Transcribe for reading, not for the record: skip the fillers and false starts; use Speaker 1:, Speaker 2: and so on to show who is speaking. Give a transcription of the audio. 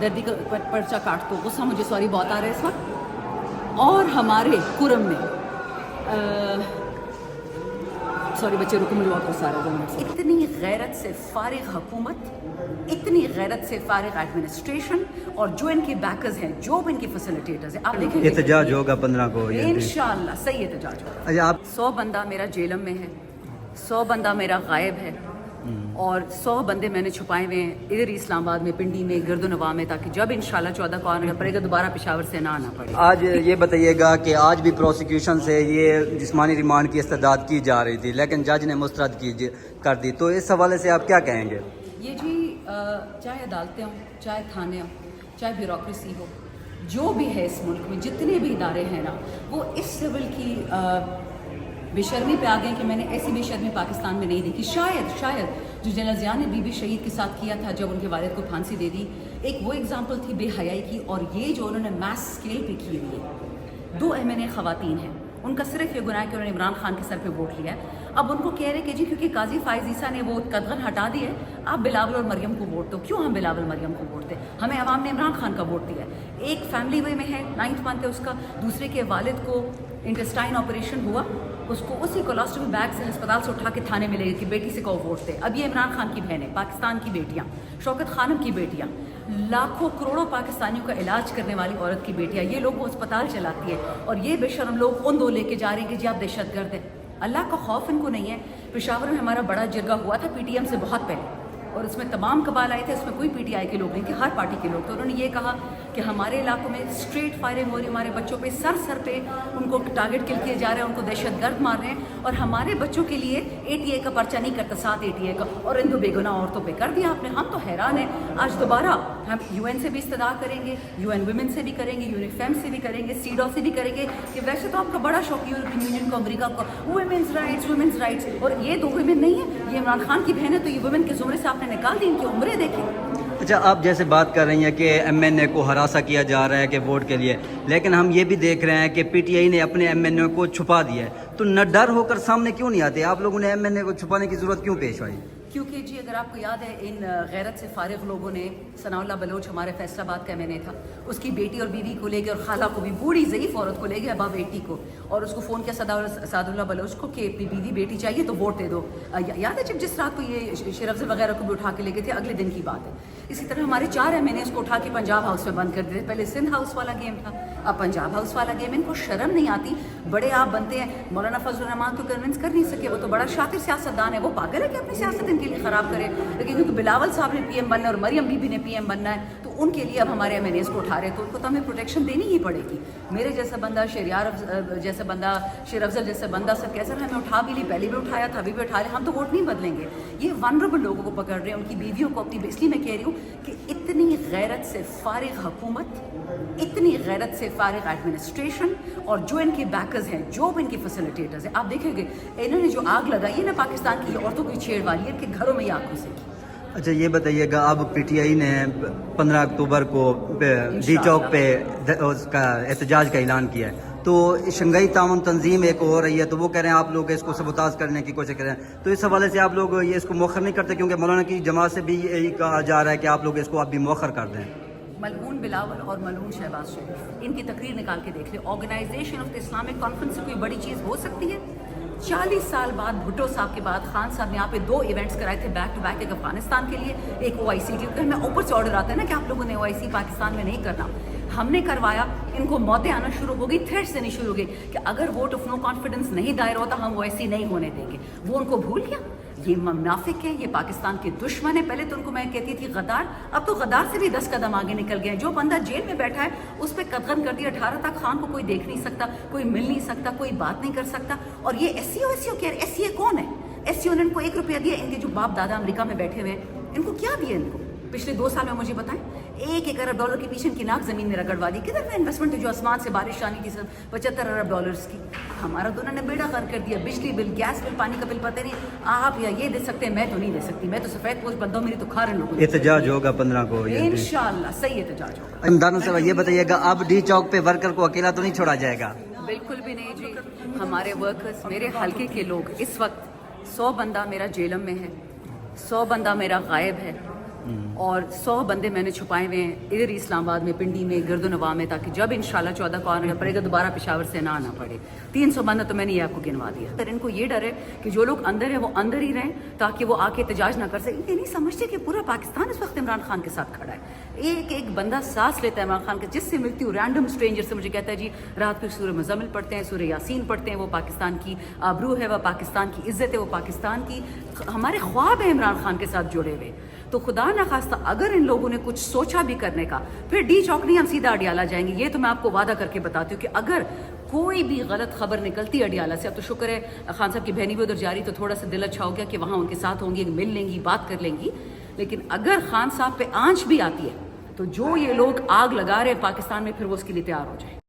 Speaker 1: दर्दी का पर्चा काट दो, गुस्सा मुझे सॉरी बहुत आ रहा है इस वक्त। और हमारे कुरम में सॉरी बच्चे रुको, मुझे बहुत गुस्सा आ रहा है। इतनी गैरत से फारिग हुकूमत, इतनी गैरत से फारिग एडमिनिस्ट्रेशन, और जो इनके बैकर्स हैं, जो भी इनके फैसिलिटेटर्स हैं, आप देखेंगे
Speaker 2: एहतजाज होगा 15 को
Speaker 1: इंशाअल्लाह, सही एहतजाज होगा।
Speaker 2: अच्छा आप
Speaker 1: 100 बंदा मेरा जेलम में है, 100 बंदा मेरा गायब है, और 100 बंदे मैंने छुपाए हुए हैं इधर इस्लामाबाद में, पिंडी में, गर्दनवा में, ताकि जब इंशाल्लाह 14 को आना पड़ेगा दोबारा पेशावर से ना आना पड़े।
Speaker 2: आज ये बताइएगा कि आज भी प्रोसिक्यूशन से ये जिस्मानी रिमांड की इस्तदाद की जा रही थी, लेकिन जज ने मुस्तरद कर दी, तो इस हवाले से आप क्या कहेंगे?
Speaker 1: ये जी चाहे अदालतें हों, चाहे थाने हों, चाहे ब्यूरोक्रेसी हो, जो भी है इस मुल्क में जितने भी इदारे हैं ना, वो इस लेवल की बेशर्मी पे आ गए कि मैंने ऐसी बेशर्मी पाकिस्तान में नहीं देखी। शायद जो जनरल ज़िया ने बीबी शहीद के साथ किया था जब उनके वालिद को फांसी दे दी, एक वो एग्जाम्पल थी बेहयाई की, और ये जो उन्होंने मैस स्केल पे की हुई है। 2 एमएनए ख़वातीन हैं, उनका सिर्फ ये गुनाह है कि उन्होंने इमरान खान के सर पे वोट लिया है। अब उनको कह रहे कि जी क्योंकि काजी फाइज ईसा ने वो कदगन हटा दी है, आप बिलावल और मरियम को वोट दो। क्यों हम बिलावल मरियम को वोट दें? हमें अवाम ने इमरान खान का वोट दिया है। एक फैमिली वे में है, 9th मंथ है उसका, दूसरे के वालिद को इंटेस्टाइन ऑपरेशन हुआ, उसको उसी कोलोस्टमी बैग से अस्पताल से उठा के थाने में ले गई कि बेटी से कहो वोट दे। अब ये इमरान खान की बहन है, पाकिस्तान की बेटियाँ, शौकत खानम की बेटियाँ, लाखों करोड़ों पाकिस्तानियों का इलाज करने वाली औरत की बेटियाँ, ये लोग वो अस्पताल चलाती है, और ये बेशरम लोग उन 2 लेके जा रहे हैं कि जी आप दहशतगर्द हैं। अल्लाह का खौफ इनको नहीं है। पेशावर में हमारा बड़ा जिरगा हुआ था पीटीएम से बहुत पहले, और उसमें तमाम कबाल आए थे, उसमें कोई पीटीआई के लोग नहीं थे, हर पार्टी के लोग थे। उन्होंने ये कहा कि हमारे इलाकों में स्ट्रेट फायरिंग हो रही है, हमारे बच्चों पे सर पे उनको टारगेट किल किए जा रहे हैं, उनको दहशतगर्द मार रहे हैं, और हमारे बच्चों के लिए एटीए का पर्चा नहीं करता, 7 एटीए का, और इन 2 बेगुनाह औरतों पे कर दिया आपने। हम तो हैरान हैं। आज दोबारा हम यूएन से भी इस्तदा करेंगे, यूएन वुमेन से भी करेंगे, यूनिफेम से भी करेंगे, सीडॉ से भी करेंगे, कि वैसे तो आपका बड़ा शौक यूरोपियन यूनियन को, अमेरिका को, वुमेन्स राइट्स, और ये 2 वुमेन नहीं है, ये इमरान खान की बहन है, तो ये वुमेन के जुमरे से आपने निकाल दी, इनकी उम्रें देखें।
Speaker 2: अच्छा आप जैसे बात कर रही हैं कि एमएनए को हरासा किया जा रहा है कि वोट के लिए, लेकिन हम ये भी देख रहे हैं कि पीटीआई ने अपने एमएनए को छुपा दिया है, तो न डर होकर सामने क्यों नहीं आते? आप लोगों ने एमएनए को छुपाने की जरूरत क्यों पेश आई?
Speaker 1: क्योंकि जी अगर आपको याद है, इन गैरत से फारिग लोगों ने, सनाउल्लाह बलोच हमारे फैसलाबाद का एमएनए था, उसकी बेटी और बीवी को ले गए, और खाला को भी, बूढ़ी ज़ईफ़ औरत को ले गए, अबा बेटी को, और उसको फ़ोन किया सादुल्लाह बलोच को कि अपनी बीवी बेटी चाहिए तो वोट दे दो। याद है जब जिस रात को ये शेर अफजल वगैरह को भी उठा के ले गए थे, अगले दिन की बात है। इसी तरह हमारे 4 एमएनएस को उठा के पंजाब हाउस में बंद कर दिए। पहले सिंध हाउस वाला गेम था, अब पंजाब हाउस वाला गेम। इनको शर्म नहीं आती? बड़े आप बनते हैं, मौलाना फजल रहमान तो कन्विंस कर नहीं सके, वो तो बड़ा शातिर सियासतदान है, वो पागल है कि अपनी सियासत इनके लिए ख़राब करे। लेकिन क्योंकि बिलावल साहब ने पीएम बनना है और मरियम बीबी ने पीएम बनना है, तो उनके लिए अब हमारे एमएनएस को उठा रहे, तो उनको तो हमें प्रोटेक्शन देनी ही पड़ेगी। मेरे जैसा बंदा, जैसा बंदा, शेर अफजल जैसा बंदा, सब कैसे हमें उठा भी ली, पहले भी उठाया था, अभी भी उठा रहे, हम तो वोट नहीं बदलेंगे। ये वनरेबल लोगों को पकड़ रहे हैं, उनकी बीवियों को अपनी, इसलिए मैं कह रही हूँ कि इतनी गैरत से फारिग हुकूमत, इतनी गैरत से फारिग एडमिनिस्ट्रेशन, और जो इनके बैकर्स हैं, जो भी इनके फैसिलिटेटर्स हैं, आप देखेंगे इन्होंने जो आग लगाई है ना पाकिस्तान की, औरतों की छेड़ वाली है, इनके घरों में ये आग घुसेगी।
Speaker 2: अच्छा ये बताइएगा, अब पीटीआई ने 15 अक्टूबर को डी चौक पे उसका एहतजाज का ऐलान किया है, तो शंघाई ताउन तंजीम एक हो रही है, तो वो कह रहे हैं आप लोग इसको सबोताज करने की कोशिश कर रहे हैं, तो इस हवाले से आप लोग ये इसको मौखर नहीं करते? क्योंकि मौलाना की जमात से भी यही कहा जा रहा है कि आप लोग इसको आप भी मौखर कर दें।
Speaker 1: मलऊन बिलावल और मलऊन शहबाज शरीफ, इनकी तकरीर निकाल के देख ले। Organisation of the Islamic Conference से कोई बड़ी चीज़ हो सकती है? 40 साल बाद, भुट्टो साहब के बाद, खान साहब ने यहाँ पे 2 इवेंट्स कराए थे बैक टू बैक, एक अफगानिस्तान के लिए, एक OIC के लिए। हमें ऊपर से ऑर्डर आता है ना कि आप लोगों ने OIC पाकिस्तान में नहीं करना, हमने करवाया। इनको मौतें आना शुरू हो गई, थ्रेट्स देनी शुरू हो गई कि अगर वोट ऑफ नो कॉन्फिडेंस नहीं दायर होता हम OIC नहीं होने देंगे। वो उनको भूल गया। ये मुनाफिक है, ये पाकिस्तान के दुश्मन है। पहले तो उनको मैं कहती थी गद्दार, अब तो गद्दार से भी 10 कदम आगे निकल गए हैं। जो बंदा जेल में बैठा है उस पर कदगन कर दिया। 18 तक खान को कोई देख नहीं सकता, कोई मिल नहीं सकता, कोई बात नहीं कर सकता। और ये SCO कह रहे, SCA कौन है? SCO ने इनको 1 रुपया दिया। इनके जो बाप दादा अमेरिका में बैठे हुए हैं, इनको क्या दिया? इनको पिछले 2 साल में मुझे बताएं, $1 अरब के पीछे की नाक जमीन में रगड़वा दी। किधर इन्वेस्टमेंट है जो आसमान से बारिश आनी थी, सब $75 अरब की? हमारा तो उन्होंने बेड़ा कर दिया। बिजली बिल, गैस बिल, पानी का बिल पता नहीं। आप या ये दे सकते हैं, मैं तो नहीं दे सकती। मैं तो सफेद पोस्ट बंदा हूं, मेरी तो खारन लोगों।
Speaker 2: एहतजाज होगा 15 को
Speaker 1: इंशाल्लाह, सही एहतजाज होगा।
Speaker 2: दानो साहब ये बताइएगा, अब डी चौक पे वर्कर को अकेला तो नहीं छोड़ा जाएगा?
Speaker 1: बिल्कुल भी नहीं जी। हमारे वर्कर्स, मेरे हल्के के लोग, इस वक्त 100 बंदा मेरा जेलम में है, 100 बंदा मेरा गायब है, اور 100 بندے میں نے چھپائے ہوئے ہیں ادھر اسلام آباد میں، پنڈی میں، گرد و نواح میں، تاکہ جب انشاءاللہ 14 کو آنا پڑے گا دوبارہ پشاور سے نہ آنا پڑے. 300 بندہ تو میں نے یہ آپ کو گنوا دیا. پھر ان کو یہ ڈر ہے کہ جو لوگ اندر ہیں وہ اندر ہی رہیں تاکہ وہ آ کے احتجاج نہ کر سکیں. یہ نہیں سمجھتے کہ پورا پاکستان اس وقت عمران خان کے ساتھ کھڑا ہے. ایک ایک بندہ سانس لیتا ہے عمران خان کا. جس سے ملتی ہوں رینڈم اسٹرینجر سے مجھے کہتا ہے جی رات کو سورہ مزمل پڑھتے ہیں، سورہ یاسین پڑھتے ہیں، وہ پاکستان کی آبرو ہے، وہ پاکستان کی عزت ہے، وہ پاکستان کی ہمارے خواب ہیں عمران خان کے ساتھ جڑے ہوئے. تو خدا نخواستہ اگر ان لوگوں نے کچھ سوچا بھی کرنے کا، پھر ڈی چوک نہیں ہم سیدھا اڈیالہ جائیں گے. یہ تو میں آپ کو وعدہ کر کے بتاتی ہوں کہ اگر کوئی بھی غلط خبر نکلتی ہے اڈیالہ سے، اب تو شکر ہے خان صاحب کی بہنی بھی ادھر جا رہی تو تھوڑا سا دل اچھا ہو گیا کہ وہاں ان کے ساتھ ہوں گی، مل لیں گی، بات کر لیں گی. لیکن اگر خان صاحب پہ آنچ بھی آتی ہے تو جو یہ لوگ آگ لگا رہے ہیں پاکستان میں، پھر وہ اس کے لیے تیار ہو جائیں.